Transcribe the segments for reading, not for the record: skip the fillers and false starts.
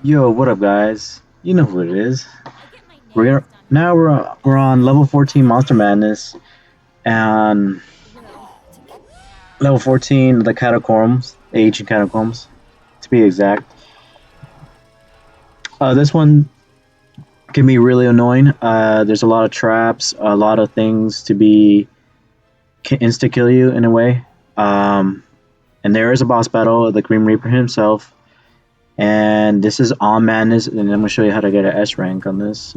Yo, what up, guys? You know who it is. We're on level 14 Monster Madness and level 14 the Catacombs, the ancient Catacombs, to be exact. This one can be really annoying. There's a lot of traps, a lot of things to be can insta kill you in a way. Um, and there is a boss battle, the Grim Reaper himself. And this is on Madness, and I'm gonna show you how to get an S rank on this.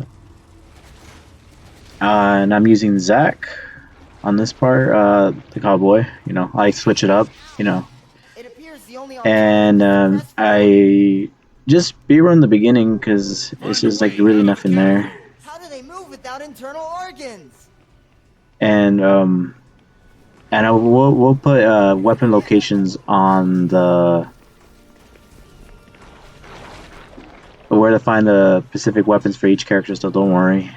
And I'm using Zach on this part, the cowboy. I switch it up. You know, It appears the only and alternative is to rest for a while. I just B-run the beginning because it's just like really nothing there. How do they move without internal organs? And we'll put weapon locations on the where to find the specific weapons for each character. So don't worry.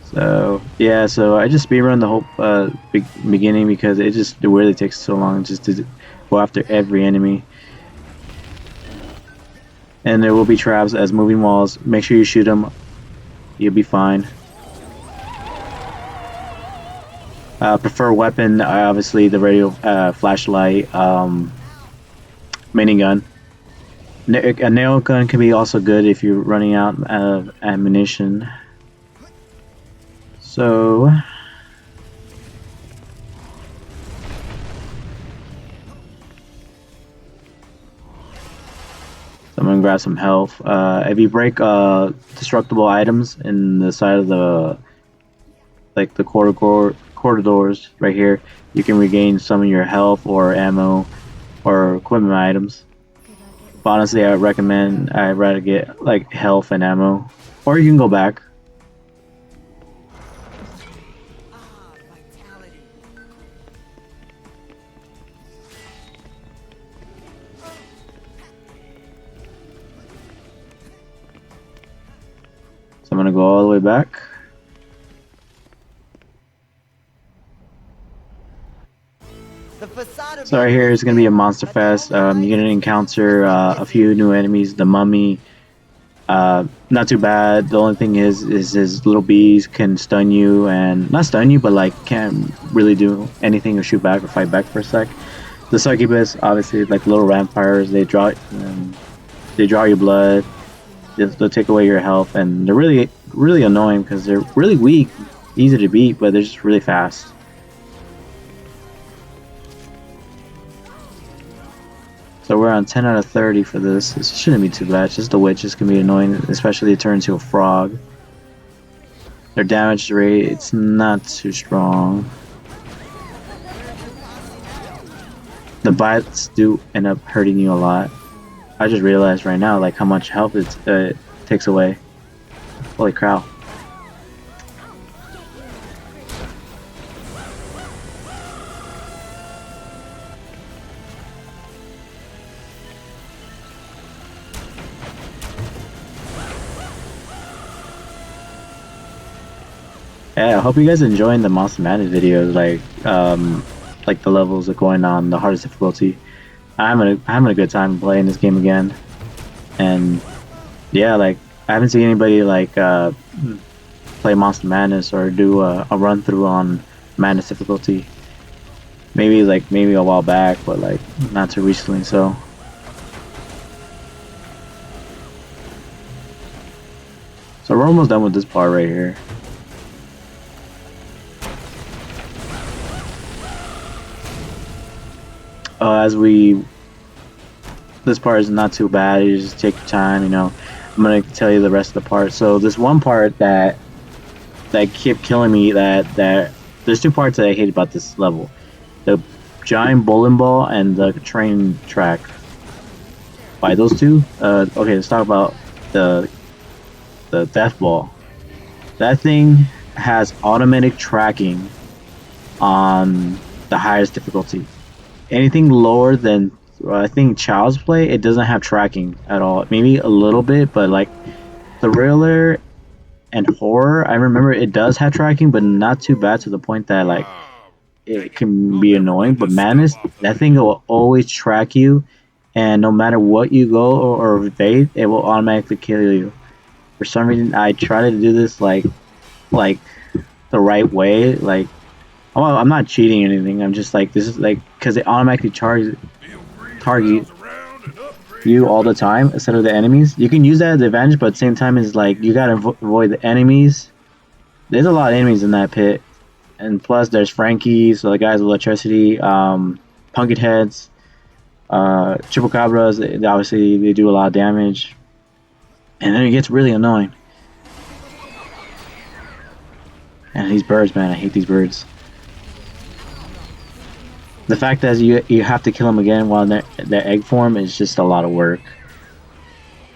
So yeah, so I just speedrun the whole beginning because it really takes so long just to go after every enemy. And there will be traps as moving walls. Make sure you shoot them. You'll be fine. Prefer weapon, obviously the radio flashlight, minigun. A nail gun can be also good if you're running out of ammunition. So I'm gonna grab some health. If you break destructible items in the side of the corridors right here, you can regain some of your health or ammo or equipment items. But honestly, I recommend I'd rather get like health and ammo, or you can go back. Vitality. So I'm gonna go all the way back. The facade of So right here is gonna be a monster fest. You're gonna encounter a few new enemies. The mummy, not too bad. The only thing is his little bees can stun you, and not stun you, but like can't really do anything or shoot back or fight back for a sec. The succubus, obviously, like little vampires, they draw your blood. They'll take away your health, and they're really annoying because they're really weak, easy to beat, but they're just really fast. So we're on 10 out of 30 for this. This shouldn't be too bad. Just the witches can be annoying, especially if they turn into a frog. Their damage rate, it's not too strong. The bites do end up hurting you a lot. I just realized right now like how much health it takes away. Holy cow. Yeah, I hope you guys are enjoying the Monster Madness videos, like the levels are going on, the hardest difficulty. I'm having a good time playing this game again, and yeah, like I haven't seen anybody like play Monster Madness or do a run through on Madness difficulty. Maybe a while back, but like not too recently. So we're almost done with this part right here. This part is not too bad. You just take your time. I'm gonna tell you the rest of the part. So this one part that kept killing me. That there's two parts that I hate about this level: the giant bowling ball and the train track. By those two. Okay, let's talk about the death ball. That thing has automatic tracking on the highest difficulty. Anything lower than I think Child's Play, it doesn't have tracking at all. Maybe a little bit, but like Thriller and Horror, I remember it does have tracking, but not too bad to the point that like it can be annoying. But Madness, that thing will always track you and no matter what you go or evade, it will automatically kill you. For some reason, I try to do this like the right way. Like, well, I'm not cheating or anything. I'm just like this is like because it automatically target you all the time instead of the enemies. You can use that as an advantage, but at the same time, it's like you gotta avoid the enemies. There's a lot of enemies in that pit, and plus there's Frankie, so the guys with electricity, pumpkin heads, triple cabras. Obviously, they do a lot of damage, and then it gets really annoying. And these birds, man, I hate these birds. The fact that you have to kill them again while in their egg form is just a lot of work.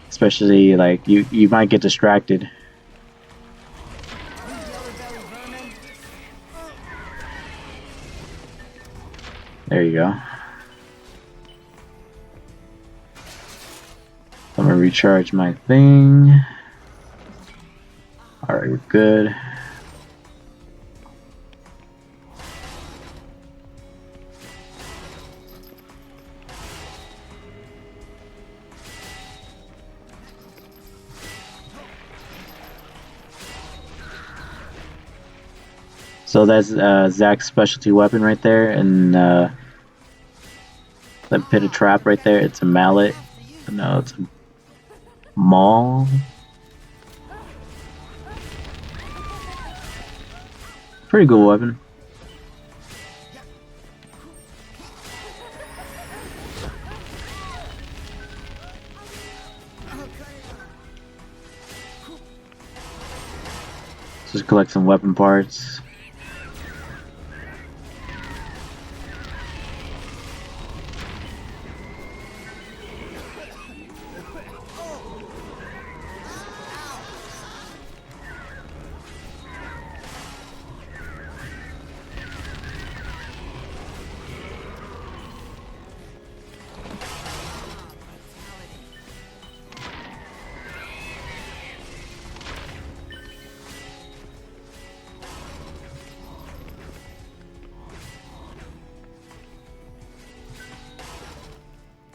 Especially like you might get distracted. There you go. I'm gonna recharge my thing. Alright, we're good. So that's Zach's specialty weapon right there, and that pit of trap right there. It's a mallet. No, it's a maul. Pretty good weapon. Just collect some weapon parts.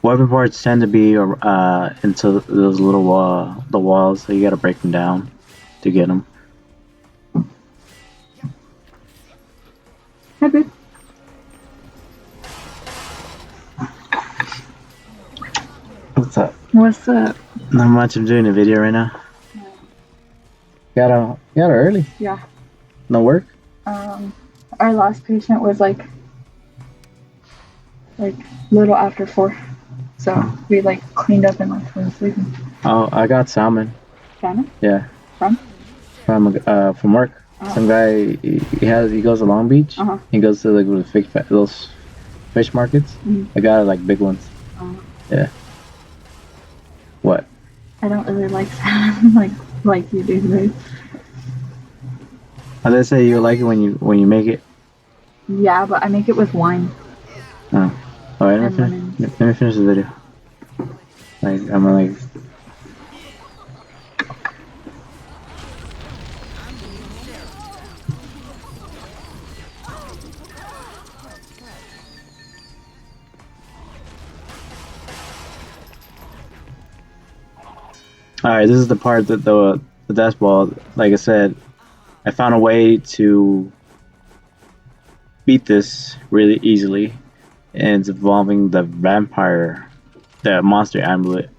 Weapon parts tend to be into those little the walls, so you gotta break them down to get them. Hi, babe. What's up? What's up? Not much. I'm doing a video right now. Got out early. Yeah. No work. Our last patient was like little after 4, so we like cleaned up and like went sleeping. Oh, I got salmon. Salmon? Yeah. From? From work. Oh. Some guy he goes to Long Beach. Uh-huh. He goes to like those fish markets. Mm-hmm. I got like big ones. Yeah. What? I don't really like salmon like you do, babe. I did say you like it when you make it. Yeah, but I make it with wine. Oh. Alright, And let me finish the video. Like I'm like. Alright, this is the part that the death ball, like I said, I found a way to beat this really easily, and it's involving the vampire, the monster amulet.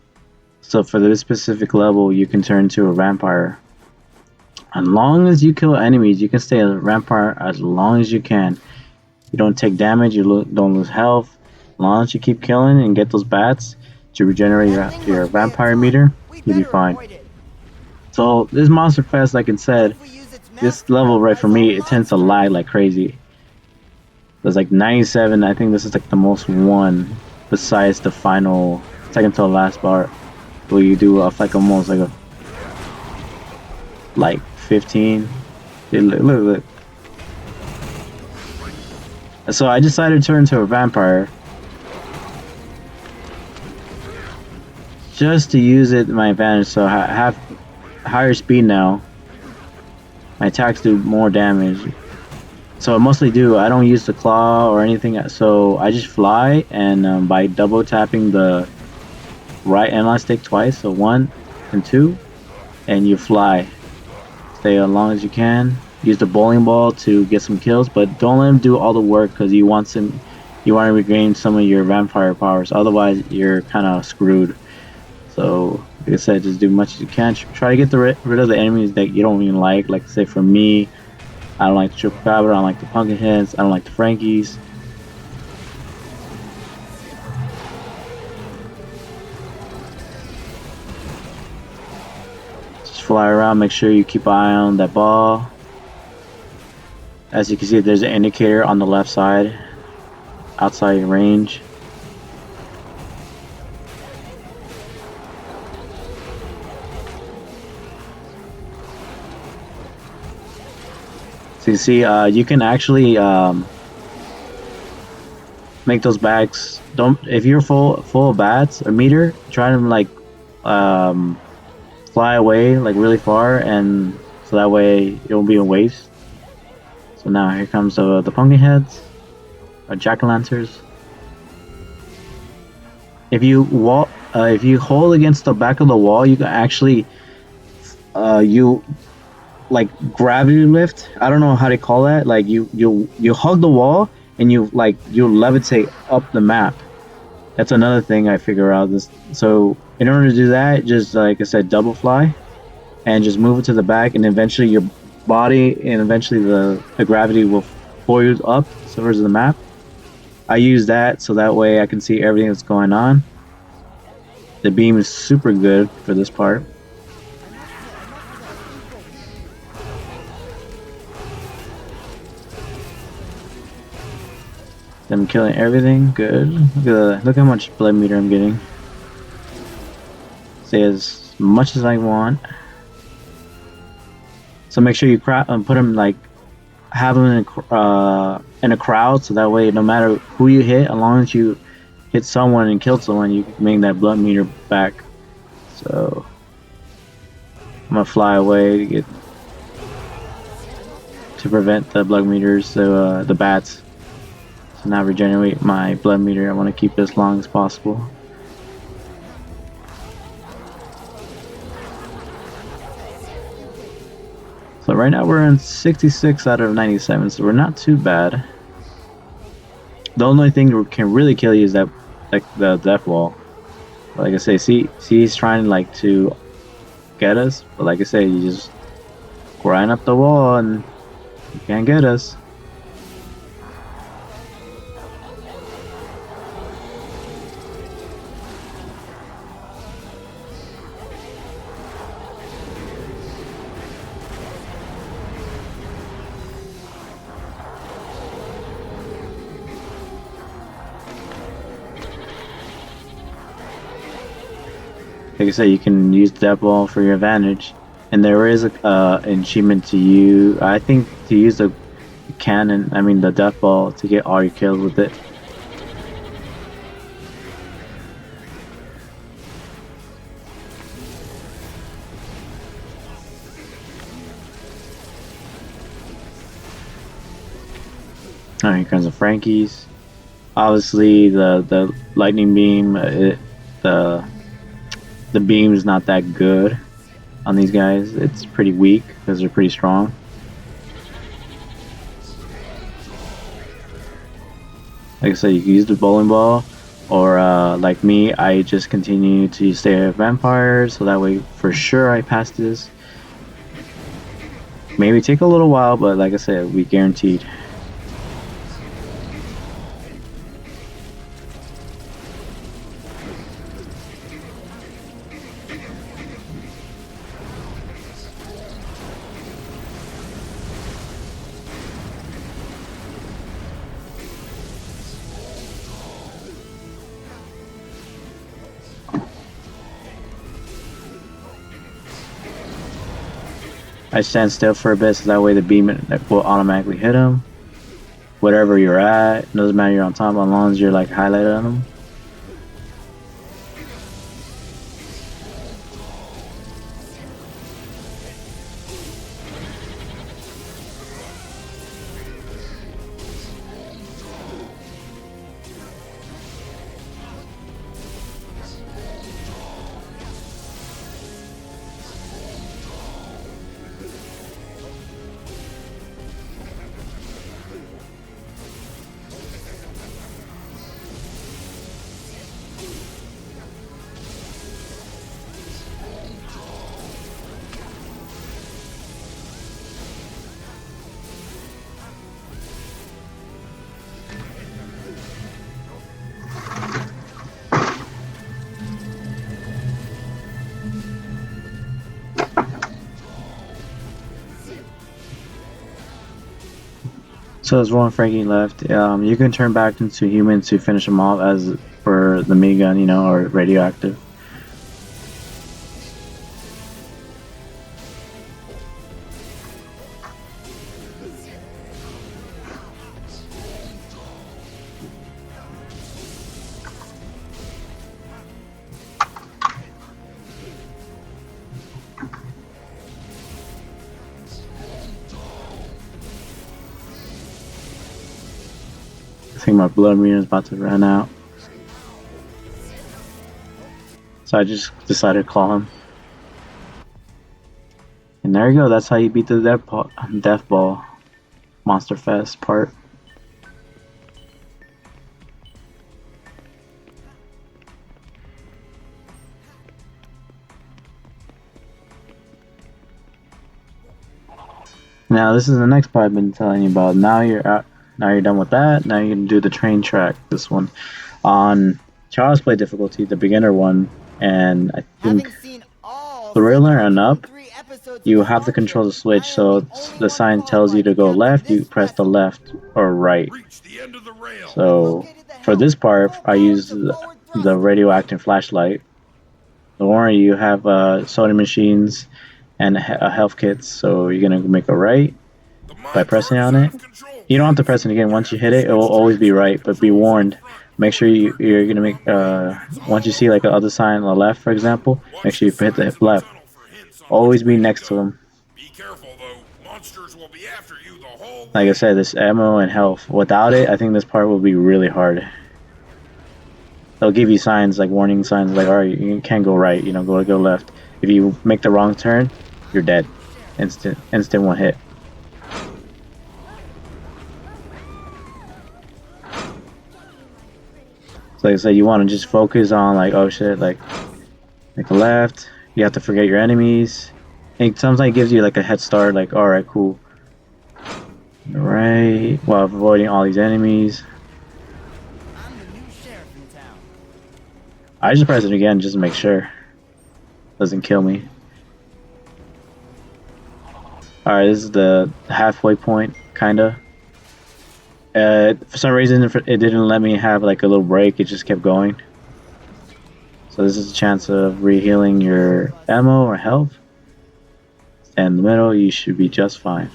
So for this specific level, you can turn into a vampire. As long as you kill enemies, you can stay a vampire as long as you can. You don't take damage, you don't lose health. As long as you keep killing and get those bats to regenerate your vampire meter, you'll be fine. So this monster fest, like I said, this level right for me, it tends to lag like crazy. There's like 97. I think this is like the most one, besides the final, second to the last part, where you do like almost like 15. Look. So I decided to turn into a vampire, just to use it to my advantage. So I have higher speed now. My attacks do more damage. So I mostly do. I don't use the claw or anything. So I just fly, and by double tapping the right analog stick twice, so one and two, and you fly. Stay as long as you can. Use the bowling ball to get some kills, but don't let him do all the work because you want some. You want to regain some of your vampire powers. Otherwise, you're kind of screwed. So, like I said, just do much as you can. Try to get rid of the enemies that you don't even like. Like, say, for me, I don't like the Chupacabra, I don't like the Pumpkinheads, I don't like the Frankies. Just fly around, make sure you keep an eye on that ball. As you can see, there's an indicator on the left side, outside your range. So you see, you can actually make those bags. Don't if you're full of bats or meter, try to like fly away like really far, and so that way it won't be a waste. So now here comes the pumpkin heads or jack-o'-lanterns. If you hold against the back of the wall, you can actually you like gravity lift. I don't know how to call that. Like you hug the wall and you levitate up the map. That's another thing I figure out. So in order to do that, just like I said, double fly and just move it to the back, and eventually your body and eventually the gravity will pull you up towards the map. I use that so that way I can see everything that's going on. The beam is super good for this part. I'm killing everything. Good. Look how much blood meter I'm getting. Say as much as I want. So make sure you put them like have them in a crowd, so that way no matter who you hit, as long as you hit someone and kill someone, you can bring that blood meter back. So I'm gonna fly away to prevent the blood meters, so the bats. So now regenerate my blood meter. I want to keep it as long as possible. So right now we're in 66 out of 97, so we're not too bad. The only thing that can really kill you is that like the death wall. But like I say, see he's trying like to get us, but like I say, you just grind up the wall and you can't get us. Like I said, you can use that ball for your advantage, and there is an achievement to use. I think to use the cannon, I mean the death ball, to get all your kills with it. Alright, here comes the Frankies. Obviously, the lightning beam, the beam is not that good on these guys. It's pretty weak because they're pretty strong. Like I said, you can use the bowling ball, or like me, I just continue to stay a vampire, so that way for sure I pass this. Maybe take a little while, but like I said, we guaranteed. I stand still for a bit so that way the beam will automatically hit him. Whatever you're at, it doesn't matter you're on top, as long as you're like highlighted on him. So there's one Frankie left. You can turn back into human to finish him off as for the minigun, you know, or radioactive. I think my blood meter is about to run out. So I just decided to call him. And there you go, that's how you beat the Death Ball Monster Fest part. Now this is the next part I've been telling you about. Now you're out. Now you're done with that. Now you can do the train track. This one on Child's Play difficulty, the beginner one, and I think the regular and up. You have to control the switch, so the sign tells you to go left. You press the left or right. So for this part, I use the radioactive flashlight. Don't worry, you have soda machines and a health kit, so you're gonna make a right by pressing on it. You don't have to press it again. Once you hit it, it will always be right, but be warned. Make sure you're gonna make once you see like the other sign on the left, for example, make sure you hit the left. Always be next to them. Like I said, this ammo and health. Without it, I think this part will be really hard. They'll give you signs like warning signs, like alright, you can't go right. You know, go left. If you make the wrong turn, you're dead. Instant one hit. So like I said, you want to just focus on like, oh shit, like make a left. You have to forget your enemies. And sometimes it gives you like a head start, like alright, cool. Right, while avoiding all these enemies. I just press it again just to make sure. Doesn't kill me. Alright, this is the halfway point, kinda. For some reason, it didn't let me have like a little break, it just kept going. So this is a chance of re-healing your ammo or health. Stand in the middle, you should be just fine.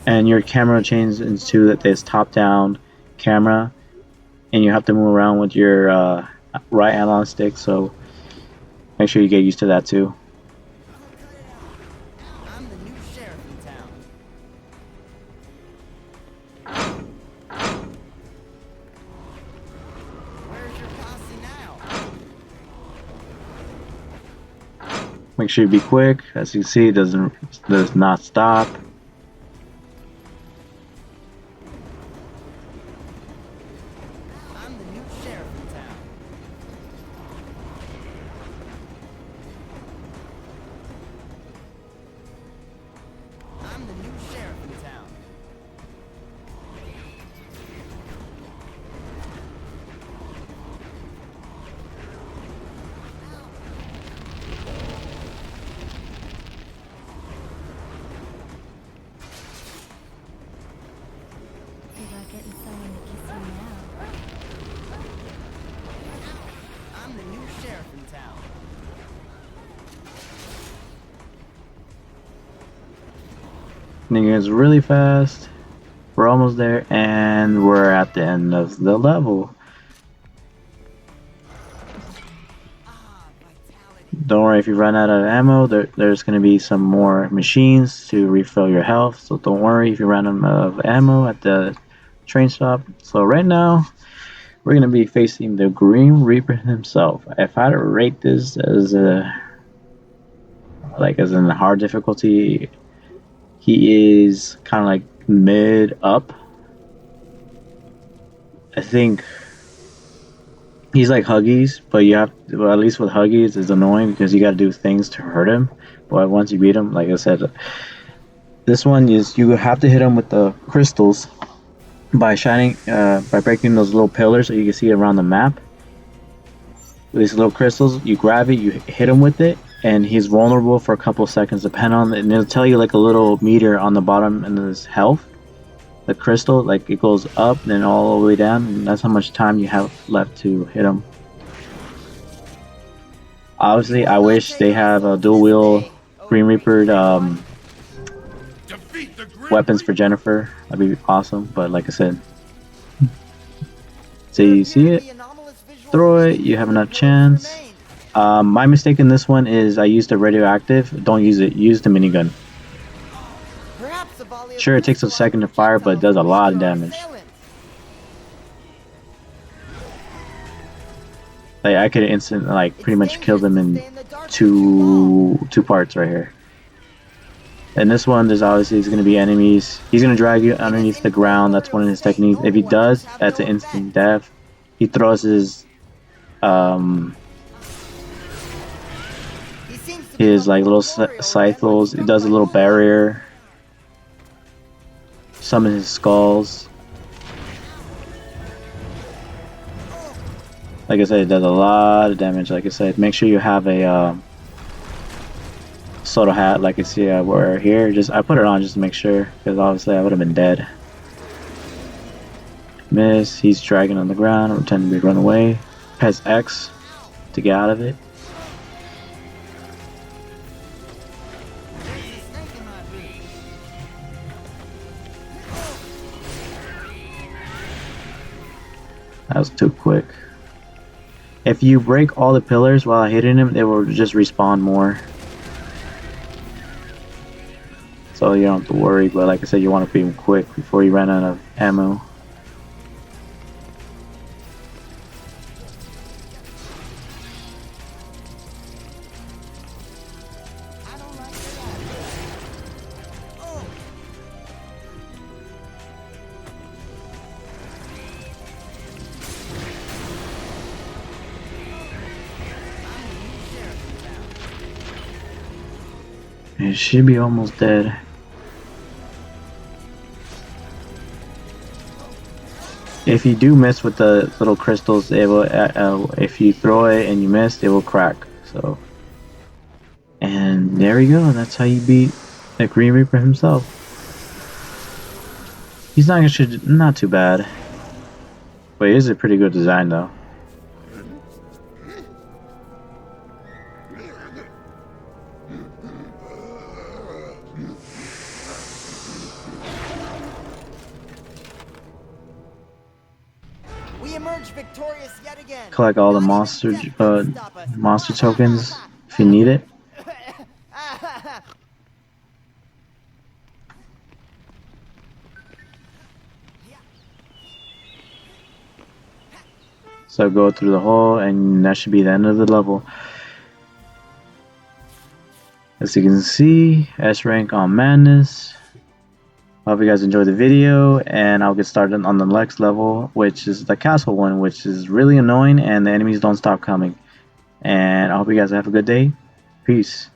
And your camera changes into this top-down camera, and you have to move around with your right analog stick, so make sure you get used to that too. I'm the new sheriff in town. Where's your posse now? Make sure you be quick. As you see, it does not stop. I'm the new sheriff in town. I'm the new sheriff in town. You're not getting someone to kiss you now. I'm the new sheriff in town. It goes really fast. We're almost there, and we're at the end of the level. Don't worry if you run out of ammo. There's going to be some more machines to refill your health. So don't worry if you run out of ammo at the train stop. So right now, we're going to be facing the Green Reaper himself. If I had to rate this as in hard difficulty, he is kind of like mid up. I think he's like Huggies, but you have to, well, at least with Huggies it's annoying because you got to do things to hurt him. But once you beat him, like I said, This one is you have to hit them with the crystals by by breaking those little pillars so you can see around the map. These little crystals, you grab it, you hit him with it, and he's vulnerable for a couple seconds, depending on it. And it'll tell you like a little meter on the bottom and his health. The crystal, like it goes up, then all the way down, and that's how much time you have left to hit him. Obviously, I wish they have a dual wheel Green Reaper weapons for Jennifer. That'd be awesome. But like I said, so you see it, throw it. You have enough chance. My mistake in this one is I used a radioactive. Don't use it. Use the minigun. Sure, it takes a second to fire, but it does a lot of damage. Like I could instantly, like, pretty much kill them in two parts right here. And this one, there's obviously going to be enemies. He's going to drag you underneath the ground. That's one of his techniques. If he does, that's an instant death. He throws his like little scythels. He does a little barrier. Summon his skulls. Like I said, it does a lot of damage. Like I said, make sure you have a Soto hat, like you see I wear here. I put it on just to make sure, because obviously I would have been dead. Miss. He's dragging on the ground. I'm pretending to run away. Press X to get out of it. That was too quick. If you break all the pillars while hitting him, they will just respawn more. So you don't have to worry, but like I said, you want to be quick before you run out of ammo. It should be almost dead. If you do miss with the little crystals, it will, if you throw it and you miss, it will crack. So, and there you go. That's how you beat the Green Reaper himself. He's not actually not too bad, but it is a pretty good design though. We emerge victorious yet again. Collect all the monster tokens if you need it. So go through the hole, and that should be the end of the level. As you can see, S rank on Madness. I hope you guys enjoyed the video, and I'll get started on the next level, which is the castle one, which is really annoying and the enemies don't stop coming. And I hope you guys have a good day. Peace.